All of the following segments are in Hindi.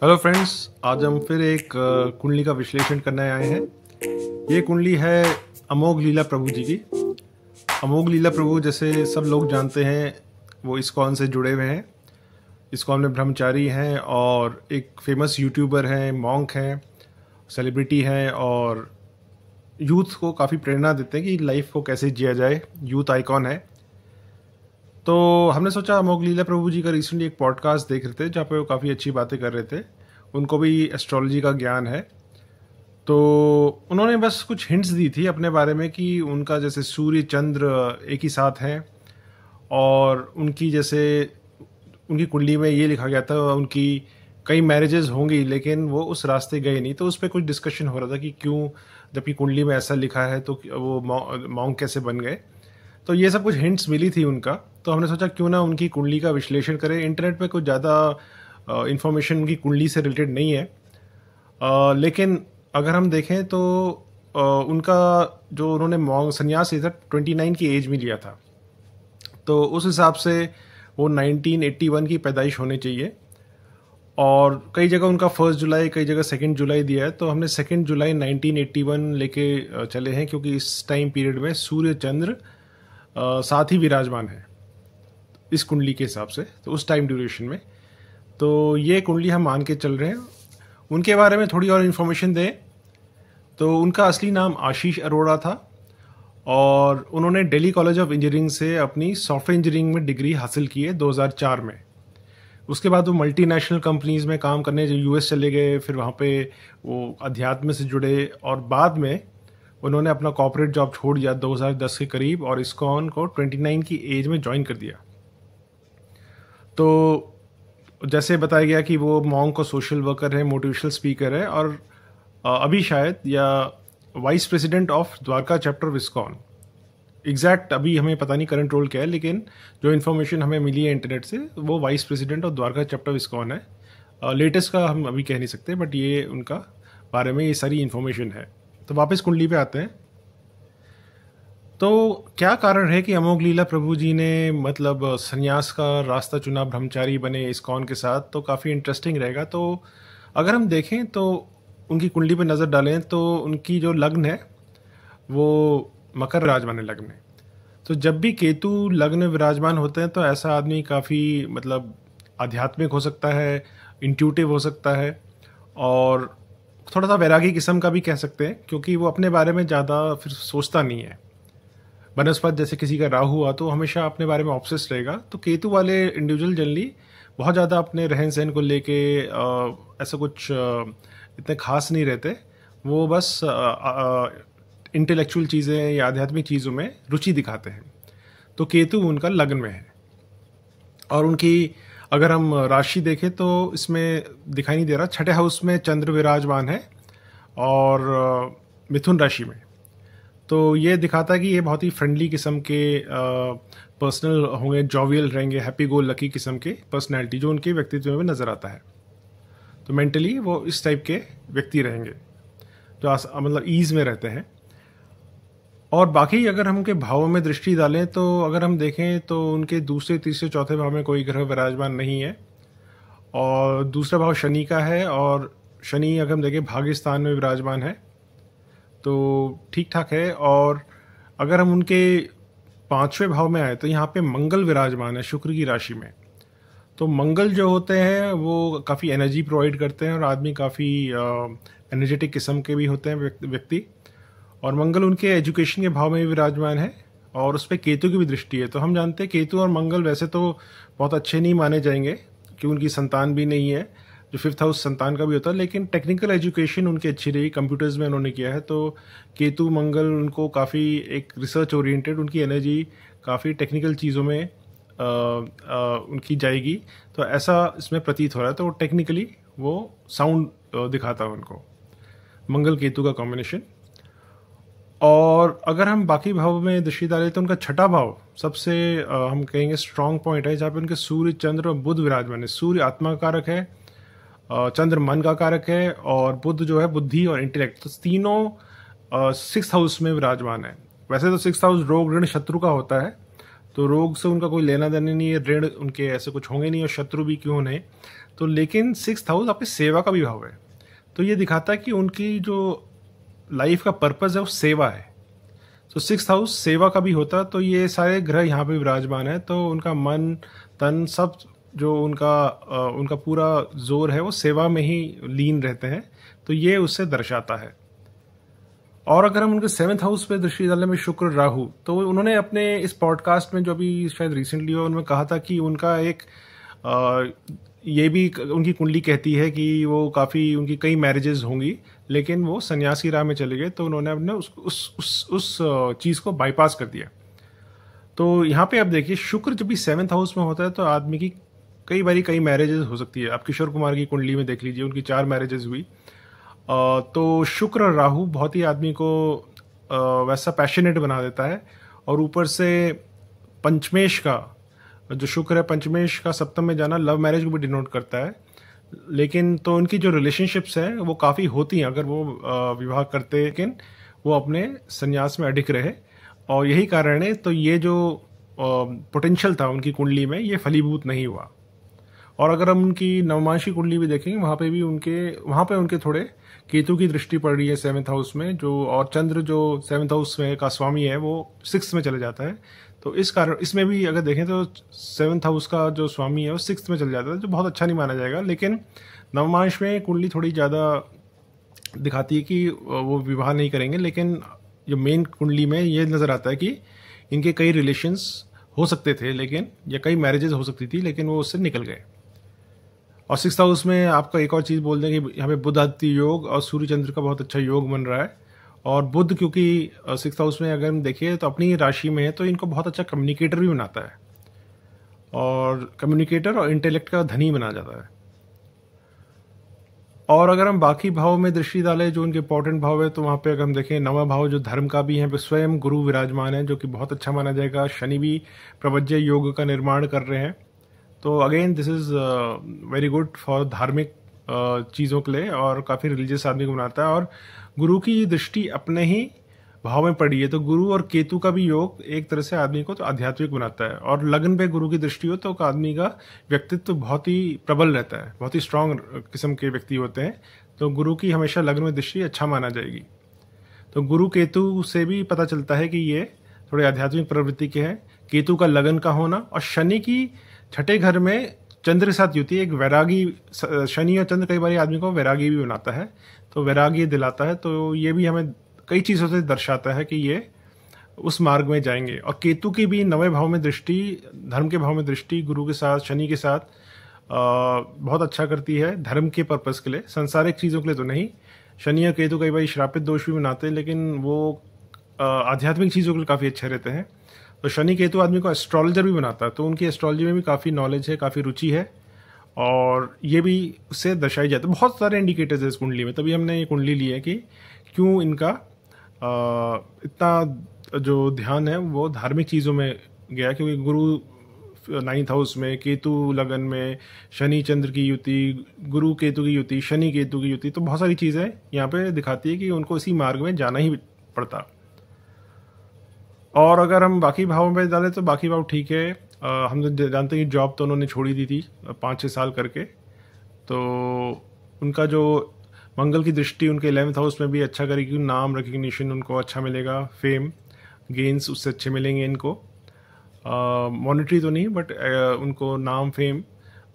हेलो फ्रेंड्स, आज हम फिर एक कुंडली का विश्लेषण करने आए हैं। ये कुंडली है अमोघ लीला प्रभु जी की। अमोघ लीला प्रभु जैसे सब लोग जानते हैं, वो इस्कॉन से जुड़े हुए हैं। इस्कॉन में ब्रह्मचारी हैं और एक फेमस यूट्यूबर हैं, मॉन्क हैं, सेलिब्रिटी हैं और यूथ को काफ़ी प्रेरणा देते हैं कि लाइफ को कैसे जिया जाए। यूथ आइकॉन है। तो हमने सोचा अमोघ लीला प्रभु जी का रिसेंटली एक पॉडकास्ट देख रहे थे जहाँ पे वो काफ़ी अच्छी बातें कर रहे थे। उनको भी एस्ट्रोलॉजी का ज्ञान है। तो उन्होंने बस कुछ हिंट्स दी थी अपने बारे में कि उनका जैसे सूर्य चंद्र एक ही साथ हैं और उनकी जैसे उनकी कुंडली में ये लिखा गया था उनकी कई मैरिजेस होंगी, लेकिन वो उस रास्ते गए नहीं। तो उस पर कुछ डिस्कशन हो रहा था कि क्यों, जबकि कुंडली में ऐसा लिखा है तो वो मॉन्क कैसे बन गए। तो ये सब कुछ हिंट्स मिली थी उनका। तो हमने सोचा क्यों ना उनकी कुंडली का विश्लेषण करें। इंटरनेट पे कुछ ज़्यादा इंफॉर्मेशन उनकी कुंडली से रिलेटेड नहीं है, लेकिन अगर हम देखें तो उनका जो उन्होंने मॉन्क संन्यास लिया था 29 की एज में लिया था। तो उस हिसाब से वो 1981 की पैदाइश होनी चाहिए। और कई जगह उनका 1 जुलाई, कई जगह 2 जुलाई दिया है। तो हमने 2 जुलाई 1981 लेके चले हैं, क्योंकि इस टाइम पीरियड में सूर्य चंद्र साथ ही विराजमान है इस कुंडली के हिसाब से। तो उस टाइम ड्यूरेशन में तो ये कुंडली हम मान के चल रहे हैं। उनके बारे में थोड़ी और इन्फॉर्मेशन दें तो उनका असली नाम आशीष अरोड़ा था और उन्होंने दिल्ली कॉलेज ऑफ इंजीनियरिंग से अपनी सॉफ्टवेयर इंजीनियरिंग में डिग्री हासिल की है 2004 में। उसके बाद वो मल्टीनेशनल कंपनीज में काम करने जो यूएस चले गए, फिर वहाँ पे वो अध्यात्म से जुड़े और बाद में उन्होंने अपना कॉर्पोरेट जॉब छोड़ दिया 2010 के करीब और इस्कॉन को 29 की एज में ज्वाइन कर दिया। तो जैसे बताया गया कि वो मॉन्क को सोशल वर्कर है, मोटिवेशनल स्पीकर है और अभी शायद या vice president of Dwarka chapter of ISKCON. Exact अभी हमें पता नहीं करंट रोल क्या है, लेकिन जो इन्फॉर्मेशन हमें मिली है इंटरनेट से वो vice president of Dwarka chapter of ISKCON है। लेटेस्ट का हम अभी कह नहीं सकते, बट ये उनका बारे में ये सारी इन्फॉर्मेशन है। तो वापस कुंडली पे आते हैं। तो क्या कारण है कि अमोघ लीला प्रभु जी ने मतलब संन्यास का रास्ता चुना, ब्रह्मचारी बने इस्कॉन के साथ? तो काफ़ी इंटरेस्टिंग रहेगा। तो अगर हम देखें तो उनकी कुंडली पे नज़र डालें तो उनकी जो लग्न है वो मकर विराजमान है लग्न में। तो जब भी केतु लग्न में विराजमान होते हैं तो ऐसा आदमी काफ़ी मतलब आध्यात्मिक हो सकता है, इंट्यूटिव हो सकता है और थोड़ा सा वैरागी किस्म का भी कह सकते हैं, क्योंकि वो अपने बारे में ज़्यादा फिर सोचता नहीं है। बनस्पत जैसे किसी का राहु हुआ तो हमेशा अपने बारे में ऑब्सेस्ड रहेगा। तो केतु वाले इंडिविजुअल जनरली बहुत ज़्यादा अपने रहन सहन को लेके ऐसा कुछ इतने खास नहीं रहते। वो बस इंटेलेक्चुअल चीज़ें या आध्यात्मिक चीज़ों में रुचि दिखाते हैं। तो केतु उनका लग्न में है और उनकी अगर हम राशि देखें तो इसमें दिखाई नहीं दे रहा, छठे हाउस में चंद्र विराजमान है और मिथुन राशि में। तो ये दिखाता है कि ये बहुत ही फ्रेंडली किस्म के पर्सनल होंगे, जॉवियल रहेंगे, हैप्पी गो लकी किस्म के पर्सनैलिटी जो उनके व्यक्तित्व में नज़र आता है। तो मेंटली वो इस टाइप के व्यक्ति रहेंगे जो मतलब ईज में रहते हैं। और बाकी अगर हम उनके भावों में दृष्टि डालें तो अगर हम देखें तो उनके दूसरे, तीसरे, चौथे भाव में कोई ग्रह विराजमान नहीं है और दूसरा भाव शनि का है और शनि अगर हम देखें भाग्य स्थान में विराजमान है तो ठीक ठाक है। और अगर हम उनके 5वें भाव में आए तो यहाँ पे मंगल विराजमान है शुक्र की राशि में। तो मंगल जो होते हैं वो काफ़ी एनर्जी प्रोवाइड करते हैं और आदमी काफ़ी एनर्जेटिक किस्म के भी होते हैं व्यक्ति। और मंगल उनके एजुकेशन के भाव में भी विराजमान है और उस पर केतु की भी दृष्टि है। तो हम जानते हैं केतु और मंगल वैसे तो बहुत अच्छे नहीं माने जाएंगे कि उनकी संतान भी नहीं है, जो 5th हाउस संतान का भी होता है, लेकिन टेक्निकल एजुकेशन उनकी अच्छी रही, कंप्यूटर्स में उन्होंने किया है। तो केतु मंगल उनको काफ़ी एक रिसर्च ओरिएंटेड, उनकी एनर्जी काफ़ी टेक्निकल चीज़ों में उनकी जाएगी। तो ऐसा इसमें प्रतीत हो रहा है। तो टेक्निकली वो साउंड दिखाता है उनको, मंगल केतु का कॉम्बिनेशन। और अगर हम बाकी भाव में दृष्टि डालें तो उनका छठा भाव सबसे हम कहेंगे स्ट्रॉन्ग पॉइंट है, जहाँ पे उनके सूर्य, चंद्र और बुध विराजमान है। सूर्य आत्मा का कारक है, चंद्र मन का कारक है और बुध जो है बुद्धि और इंटेलेक्ट। तो तीनों 6th हाउस में विराजमान है। वैसे तो 6th हाउस रोग ऋण शत्रु का होता है, तो रोग से उनका कोई लेना देना नहीं है, ऋण उनके ऐसे कुछ होंगे नहीं और शत्रु भी क्यों नहीं। तो लेकिन 6th हाउस आपकी सेवा का भी भाव है, तो ये दिखाता है कि उनकी जो लाइफ का पर्पस है वो सेवा है। तो 6th हाउस सेवा का भी होता है, तो ये सारे ग्रह यहाँ पे विराजमान है, तो उनका मन तन सब जो उनका पूरा जोर है वो सेवा में ही लीन रहते हैं, तो ये उससे दर्शाता है। और अगर हम उनके 7th हाउस पे दृष्टि डालें में शुक्र राहु, तो उन्होंने अपने इस पॉडकास्ट में जो भी शायद रिसेंटली हो उनमें कहा था कि उनका एक ये भी उनकी कुंडली कहती है कि वो काफ़ी उनकी कई मैरिजेस होंगी, लेकिन वो सन्यासी राह में चले गए, तो उन्होंने अपने उस चीज़ को बाईपास कर दिया। तो यहाँ पे आप देखिए शुक्र जब भी 7th हाउस में होता है तो आदमी की कई मैरिजेस हो सकती है। आप किशोर कुमार की कुंडली में देख लीजिए, उनकी 4 मैरिजेस हुई। तो शुक्र और राहु बहुत ही आदमी को वैसा पैशनेट बना देता है, और ऊपर से पंचमेश का जो शुक्र है, पंचमेश का सप्तम में जाना लव मैरिज को भी डिनोट करता है। लेकिन तो उनकी जो रिलेशनशिप्स हैं वो काफ़ी होती हैं अगर वो विवाह करते, लेकिन वो अपने संन्यास में अडिग रहे, और यही कारण है। तो ये जो पोटेंशियल था उनकी कुंडली में ये फलीभूत नहीं हुआ। और अगर हम उनकी नवमांशी कुंडली भी देखेंगे, वहाँ पे उनके थोड़े केतु की दृष्टि पड़ रही है 7th हाउस में, जो और चंद्र जो 7th हाउस में का स्वामी है वो 6th में चले जाता है। तो इस कारण इसमें भी अगर देखें तो 7th हाउस का जो स्वामी है वो 6th में चले जाता है, जो बहुत अच्छा नहीं माना जाएगा। लेकिन नवमांश में कुंडली थोड़ी ज़्यादा दिखाती है कि वो विवाह नहीं करेंगे, लेकिन जो मेन कुंडली में ये नज़र आता है कि इनके कई रिलेशंस हो सकते थे, लेकिन या कई मैरिजेस हो सकती थी, लेकिन वो उससे निकल गए। और 6th हाउस में आपका एक और चीज़ बोल दें कि यहाँ पे बुध आदित्य योग और सूर्य चंद्र का बहुत अच्छा योग बन रहा है। और बुध क्योंकि 6th हाउस में अगर हम देखें तो अपनी राशि में है, तो इनको बहुत अच्छा कम्युनिकेटर भी बनाता है, और कम्युनिकेटर और इंटेलेक्ट का धनी बना जाता है। और अगर हम बाकी भाव में दृष्टि डालें जो उनके इंपॉर्टेंट भाव है, तो वहाँ पे अगर हम देखें नवा भाव जो धर्म का भी है, स्वयं गुरु विराजमान है, जो कि बहुत अच्छा माना जाएगा। शनि भी प्रवज्य योग का निर्माण कर रहे हैं, तो again this is very good for धार्मिक चीज़ों के लिए, और काफ़ी रिलीजियस आदमी को बनाता है। और गुरु की दृष्टि अपने ही भाव में पड़ी है, तो गुरु और केतु का भी योग एक तरह से आदमी को तो आध्यात्मिक बनाता है। और लगन पे गुरु की दृष्टि हो तो आदमी का व्यक्तित्व बहुत ही प्रबल रहता है, बहुत ही स्ट्रांग किस्म के व्यक्ति होते हैं। तो गुरु की हमेशा लगन में दृष्टि अच्छा माना जाएगी। तो गुरु केतु से भी पता चलता है कि ये थोड़े आध्यात्मिक प्रवृत्ति के हैं। केतु का लगन का होना, और शनि की 6ठे घर में चंद्र के साथ युति, एक वैरागी, शनि और चंद्र कई बार आदमी को वैरागी भी बनाता है, तो वैरागी दिलाता है। तो ये भी हमें कई चीज़ों से दर्शाता है कि ये उस मार्ग में जाएंगे। और केतु की भी 9वें भाव में दृष्टि, धर्म के भाव में दृष्टि गुरु के साथ, शनि के साथ बहुत अच्छा करती है धर्म के पर्पस के लिए, संसारिक चीज़ों के लिए तो नहीं। शनि और केतु कई बार श्रापित दोष भी बनाते हैं, लेकिन वो आध्यात्मिक चीज़ों के लिए काफ़ी अच्छे रहते हैं। तो शनि केतु आदमी को एस्ट्रोलॉजर भी बनाता है, तो उनकी एस्ट्रोलॉजी में भी काफ़ी नॉलेज है, काफ़ी रुचि है, और ये भी उससे दर्शाई जाती है। बहुत सारे इंडिकेटर्स है इस कुंडली में, तभी हमने ये कुंडली ली है कि क्यों इनका इतना जो ध्यान है वो धार्मिक चीज़ों में गया, क्योंकि गुरु 9th हाउस में, केतु लगन में, शनि चंद्र की युति, गुरु केतु की युति, शनि केतु की युति, तो बहुत सारी चीज़ें यहाँ पे दिखाती है कि उनको इसी मार्ग में जाना ही पड़ता। और अगर हम बाकी भावों में डालें तो बाकी भाव ठीक है। हम जानते हैं कि जॉब तो उन्होंने छोड़ी दी थी 5-6 साल करके, तो उनका जो मंगल की दृष्टि उनके 11th हाउस में भी अच्छा करेगी। नाम, रिकग्निशन उनको अच्छा मिलेगा, फेम गेन्स उससे अच्छे मिलेंगे इनको। मॉनेटरी तो नहीं, बट उनको नाम, फेम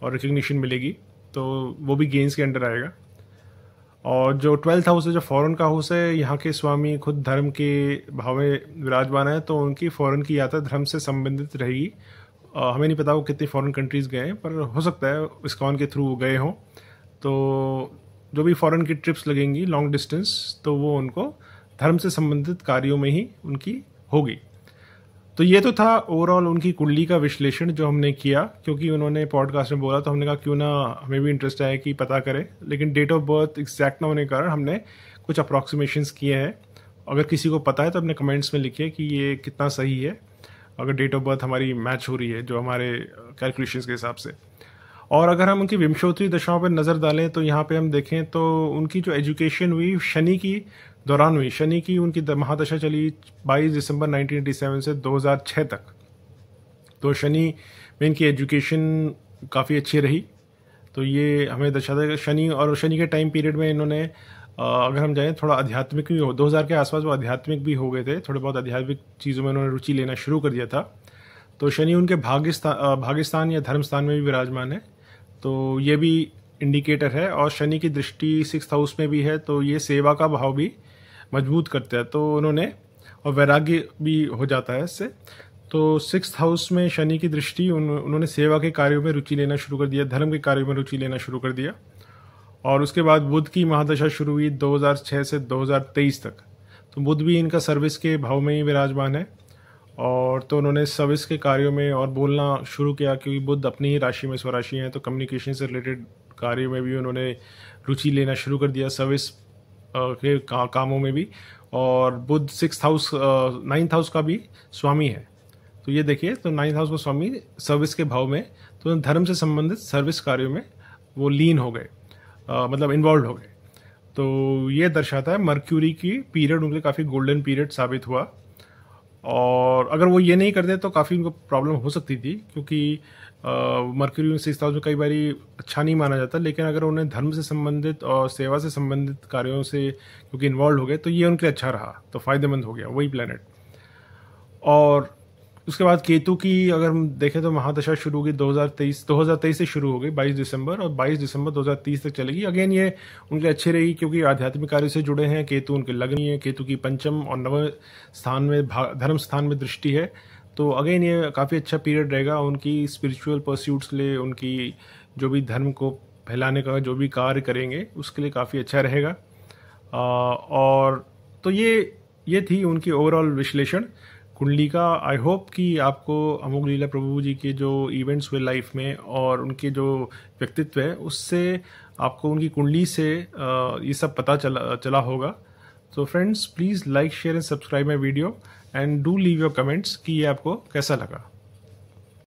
और रिकग्निशन मिलेगी, तो वो भी गेन्स के अंडर आएगा। और जो 12th हाउस है, जो फॉरेन का हाउस है, यहाँ के स्वामी खुद धर्म के भाव में विराजमान है, तो उनकी फॉरेन की यात्रा धर्म से संबंधित रहेगी। हमें नहीं पता वो कितनी फॉरेन कंट्रीज़ गए हैं, पर हो सकता है इस्कॉन के थ्रू गए हों। तो जो भी फॉरेन की ट्रिप्स लगेंगी लॉन्ग डिस्टेंस, तो वो उनको धर्म से संबंधित कार्यों में ही उनकी होगी। तो ये तो था ओवरऑल उनकी कुंडली का विश्लेषण जो हमने किया, क्योंकि उन्होंने पॉडकास्ट में बोला, तो हमने कहा क्यों ना हमें भी इंटरेस्ट आया कि पता करें। लेकिन डेट ऑफ बर्थ एग्जैक्ट ना होने के कारण हमने कुछ अप्रॉक्सीमेशंस किए हैं। अगर किसी को पता है तो अपने कमेंट्स में लिखिए कि ये कितना सही है, अगर डेट ऑफ बर्थ हमारी मैच हो रही है जो हमारे कैलकुलेशंस के हिसाब से। और अगर हम उनकी विंशोत्तरी दशाओं पर नज़र डालें तो यहाँ पे हम देखें तो उनकी जो एजुकेशन हुई शनि की दौरान हुई। शनि की उनकी महादशा चली 22 दिसंबर 1987 से 2006 तक। तो शनि में इनकी एजुकेशन काफ़ी अच्छी रही। तो ये हमें दर्शाता है कि शनि के टाइम पीरियड में इन्होंने अगर हम जाएँ थोड़ा आध्यात्मिक भी 2000 के आसपास वो आध्यात्मिक भी हो गए थे, थोड़े बहुत आध्यात्मिक चीज़ों में उन्होंने रुचि लेना शुरू कर दिया था। तो शनि उनके भाग्यस्थान या धर्मस्थान में भी विराजमान है, तो ये भी इंडिकेटर है। और शनि की दृष्टि 6th हाउस में भी है, तो ये सेवा का भाव भी मजबूत करता है, तो उन्होंने और वैराग्य भी हो जाता है इससे। तो 6th हाउस में शनि की दृष्टि उन्होंने सेवा के कार्यों में रुचि लेना शुरू कर दिया, धर्म के कार्यों में रुचि लेना शुरू कर दिया। और उसके बाद बुध की महादशा शुरू हुई 2006 से 2023 तक। तो बुध भी इनका सर्विस के भाव में ही विराजमान है, और तो उन्होंने सर्विस के कार्यों में और बोलना शुरू किया, क्योंकि बुध अपनी ही राशि में स्वराशि हैं, तो कम्युनिकेशन से रिलेटेड कार्यों में भी उन्होंने रुचि लेना शुरू कर दिया, सर्विस के कामों में भी। और बुध 6th हाउस 9th हाउस का भी स्वामी है। तो ये देखिए, तो 9th हाउस का स्वामी सर्विस के भाव में, तो धर्म से संबंधित सर्विस कार्यों में वो लीन हो गए, मतलब इन्वॉल्व हो गए। तो ये दर्शाता है मर्क्यूरी की पीरियड उनके काफ़ी गोल्डन पीरियड साबित हुआ। और अगर वो ये नहीं करते तो काफ़ी उनको प्रॉब्लम हो सकती थी, क्योंकि मर्क्यूरी 6th हाउस में कई बार अच्छा नहीं माना जाता, लेकिन अगर उन्हें धर्म से संबंधित और सेवा से संबंधित कार्यों से क्योंकि इन्वॉल्व हो गए, तो ये उनके लिए अच्छा रहा, तो फ़ायदेमंद हो गया वही प्लैनेट। और उसके बाद केतु की अगर हम देखें तो महादशा शुरू होगी 2023 से शुरू हो गई 22 दिसंबर, और 22 दिसंबर 2030 तक चलेगी। अगेन ये उनके अच्छे रहेगी, क्योंकि आध्यात्मिक कार्य से जुड़े हैं, केतु उनके लग्नी है, केतु की पंचम और नवम स्थान में धर्म स्थान में दृष्टि है। तो अगेन ये काफ़ी अच्छा पीरियड रहेगा उनकी स्पिरिचुअल परस्यूट्स के लिए, उनकी जो भी धर्म को फैलाने का जो भी कार्य करेंगे उसके लिए काफ़ी अच्छा रहेगा। और तो ये थी उनकी ओवरऑल विश्लेषण कुंडली का। आई होप कि आपको अमोघ लीला प्रभु जी के जो इवेंट्स हुए लाइफ में और उनके जो व्यक्तित्व है उससे आपको उनकी कुंडली से ये सब पता चला होगा। तो friends, please like share and subscribe my video and do leave your comments कि ये आपको कैसा लगा।